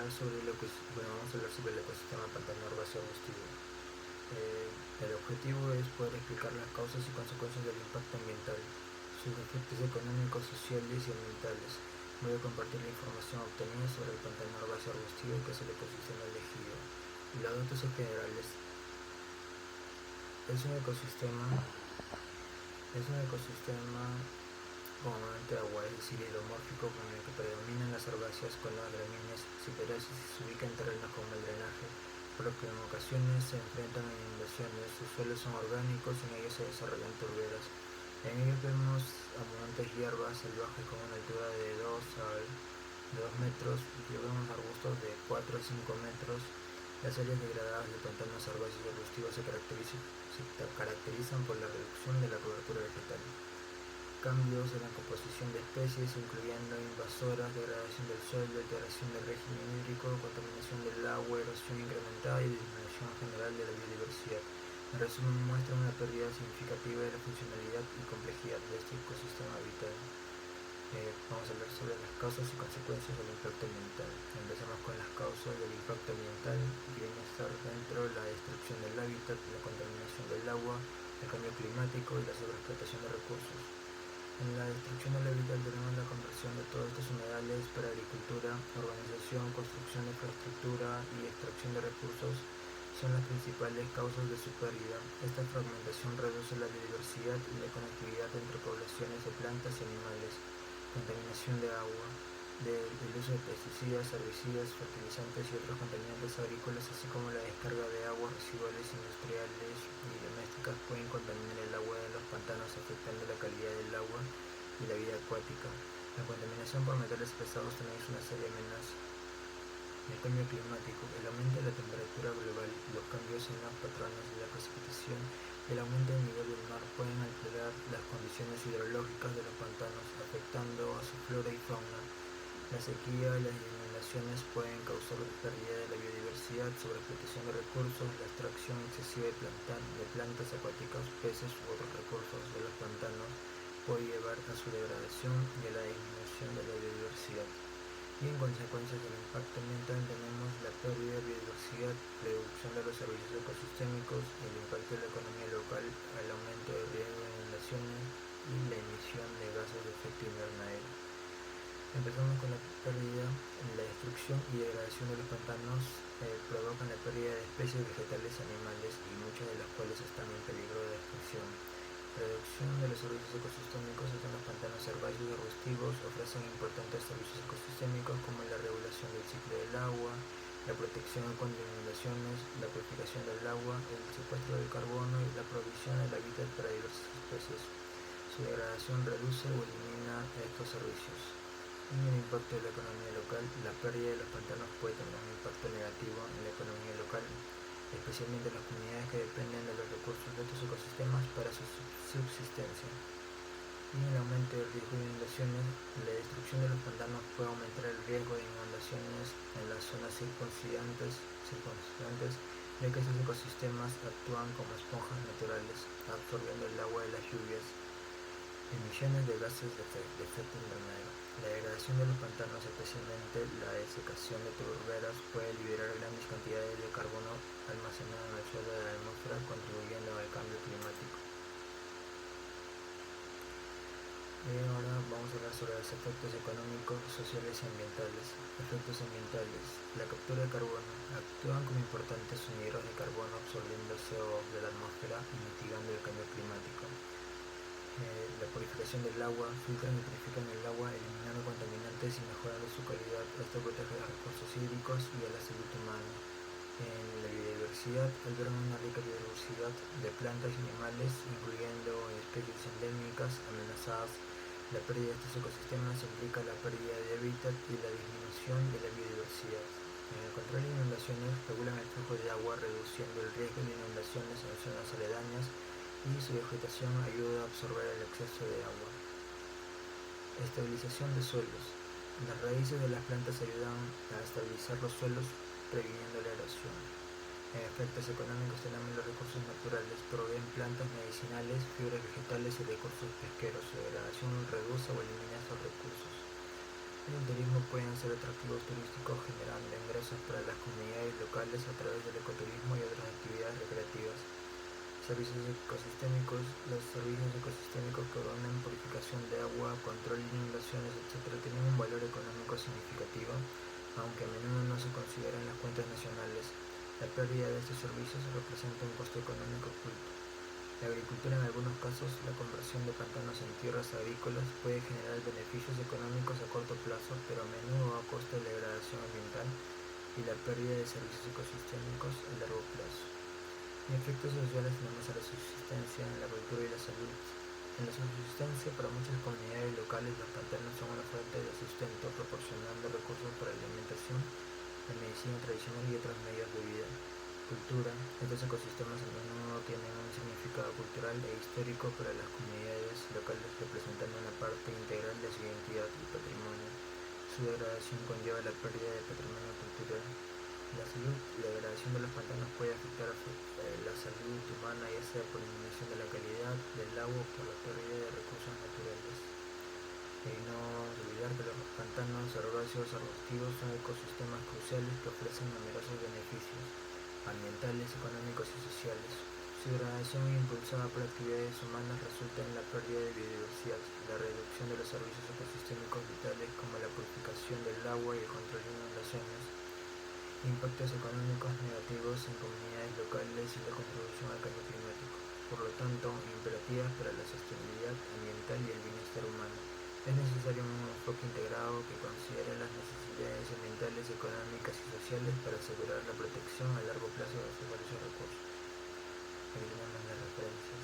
vamos a hablar sobre el ecosistema pantano herbáceo arbustivo. El objetivo es poder explicar las causas y consecuencias del impacto ambiental, sus efectos económicos, sociales y ambientales. Voy a compartir la información obtenida sobre el pantano herbáceo arbustivo, que es el ecosistema elegido. Los datos generales. Es un ecosistema comúnmente de agua, es decir, hidromórfico, con el que predominan las herbáceas con las gramíneas ciperáceas y se ubica en terrenos con mal drenaje, por lo que en ocasiones se enfrentan a inundaciones. Sus suelos son orgánicos y en ellos se desarrollan turberas. En ellos vemos abundantes hierbas salvajes con una altura de 2 metros y vemos arbustos de 4 a 5 metros. Las áreas degradadas de pantanos herbáceos arbustivos se caracterizan por la reducción de la cobertura vegetal, cambios en la composición de especies, incluyendo invasoras, degradación del suelo, alteración del régimen hídrico, contaminación del agua, erosión incrementada y disminución general de la biodiversidad. En resumen, muestra una pérdida significativa de la funcionalidad y complejidad de este ecosistema vital. Vamos a hablar sobre las causas y consecuencias del impacto ambiental. Empezamos con las causas del impacto ambiental, que viene a estar dentro de la destrucción del hábitat, la contaminación del agua, el cambio climático y la sobreexplotación de recursos. En la destrucción del hábitat tenemos la conversión de todos estos humedales para agricultura, urbanización, construcción de infraestructura y extracción de recursos son las principales causas de su pérdida. Esta fragmentación reduce la biodiversidad y la conectividad entre poblaciones de plantas y animales. Contaminación de agua, del uso de pesticidas, herbicidas, fertilizantes y otros contaminantes agrícolas, así como la descarga de aguas residuales industriales y domésticas, pueden contaminar el agua de los pantanos, afectando la calidad del agua y la vida acuática. La contaminación por metales pesados también es una seria amenaza. El cambio climático, el aumento de la temperatura global, los cambios en los patrones de la precipitación y el aumento del nivel del mar pueden alterar las condiciones hidrológicas de los pantanos, afectando a su flora y fauna. La sequía y las inundaciones pueden causar pérdida de la biodiversidad, sobreexplotación de recursos, la extracción excesiva de plantas acuáticas, peces u otros recursos de los pantanos puede llevar a su degradación y a la disminución de la biodiversidad. Y en consecuencia del impacto ambiental tenemos la pérdida de biodiversidad, la reducción de los servicios ecosistémicos, el impacto de la economía local, el aumento del riesgo de inundaciones y la emisión de gases de efecto invernadero. Empezamos con la pérdida, la destrucción y degradación de los pantanos provocan la pérdida de especies vegetales y animales, y muchas de las cuales están en peligro de extinción. Reducción de los servicios ecosistémicos. Los pantanos herbáceos y arbustivos ofrecen importantes servicios ecosistémicos como la regulación del ciclo del agua, la protección contra inundaciones, la purificación del agua, el secuestro del carbono y la provisión del hábitat para diversas especies. Su degradación reduce o elimina estos servicios. Y el impacto de la economía local. La pérdida de los pantanos puede tener un impacto negativo en la economía local, especialmente en las comunidades que dependen de los recursos de estos ecosistemas para su subsistencia. Y el aumento del riesgo de inundaciones. La destrucción de los pantanos puede aumentar el riesgo de inundaciones en las zonas circundantes, ya que estos ecosistemas actúan como esponjas naturales, absorbiendo el agua de las lluvias. Emisiones de gases de efecto invernadero. La degradación de los pantanos, especialmente la desecación de turberas, puede liberar grandes cantidades de carbono almacenado en el suelo de la atmósfera, contribuyendo al cambio climático. Ahora vamos a hablar sobre los efectos económicos, sociales y ambientales. Efectos ambientales. La captura de carbono. Actúan como importantes sumideros de carbono, absorbiendo CO2 de la atmósfera y mitigando el cambio climático. La purificación del agua. Filtran y purifican el agua, eliminando contaminantes y mejorando su calidad. Esto protege los recursos hídricos y a la salud humana. En la biodiversidad, albergan una rica biodiversidad de plantas y animales, incluyendo especies endémicas, amenazadas. La pérdida de estos ecosistemas implica la pérdida de hábitat y la disminución de la biodiversidad. En el control de inundaciones, regulan el flujo de agua, reduciendo el riesgo de inundaciones en zonas aledañas, y su vegetación ayuda a absorber el exceso de agua. Estabilización de suelos. Las raíces de las plantas ayudan a estabilizar los suelos, previniendo la erosión. En efectos económicos tenemos los recursos naturales. Proveen plantas medicinales, fibras vegetales y recursos pesqueros. Su degradación reduce o elimina estos recursos. El turismo pueden ser atractivos turísticos generando ingresos para las comunidades locales a través del ecoturismo y otras actividades recreativas. Servicios ecosistémicos. Los servicios ecosistémicos que brindan purificación de agua, control de inundaciones, etc. tienen un valor económico significativo, aunque a menudo no se considera en las cuentas nacionales. La pérdida de estos servicios representa un costo económico oculto. La agricultura. En algunos casos, la conversión de pantanos en tierras agrícolas puede generar beneficios económicos a corto plazo, pero a menudo a costa de la degradación ambiental y la pérdida de servicios ecosistémicos a largo plazo. En efectos sociales tenemos a la subsistencia en la cultura y la salud. En la subsistencia, para muchas comunidades locales, los pantanos son una fuente de sustento, proporcionando recursos para la alimentación, la medicina tradicional y otros medios de vida. Cultura. Estos ecosistemas a menudo tienen un significado cultural e histórico para las comunidades locales, representando una parte integral de su identidad y patrimonio. Su degradación conlleva la pérdida de patrimonio cultural. La salud. La degradación de los pantanos puede afectar la salud humana, ya sea por disminución de la calidad del agua o por la pérdida de recursos naturales. Y no olvidar que los pantanos herbáceos arbustivos son ecosistemas cruciales que ofrecen numerosos beneficios ambientales, económicos y sociales. Su degradación impulsada por actividades humanas resulta en la pérdida de biodiversidad, la reducción de los servicios ecosistémicos vitales como la purificación del agua y el control de inundaciones, impactos económicos negativos en comunidades locales y la contribución al cambio climático, por lo tanto, imperativas para la sostenibilidad ambiental y el bienestar humano. Es necesario un enfoque integrado que considere las necesidades ambientales, económicas y sociales para asegurar la protección a largo plazo de estos valiosos recursos. Aquí tenemos las referencias.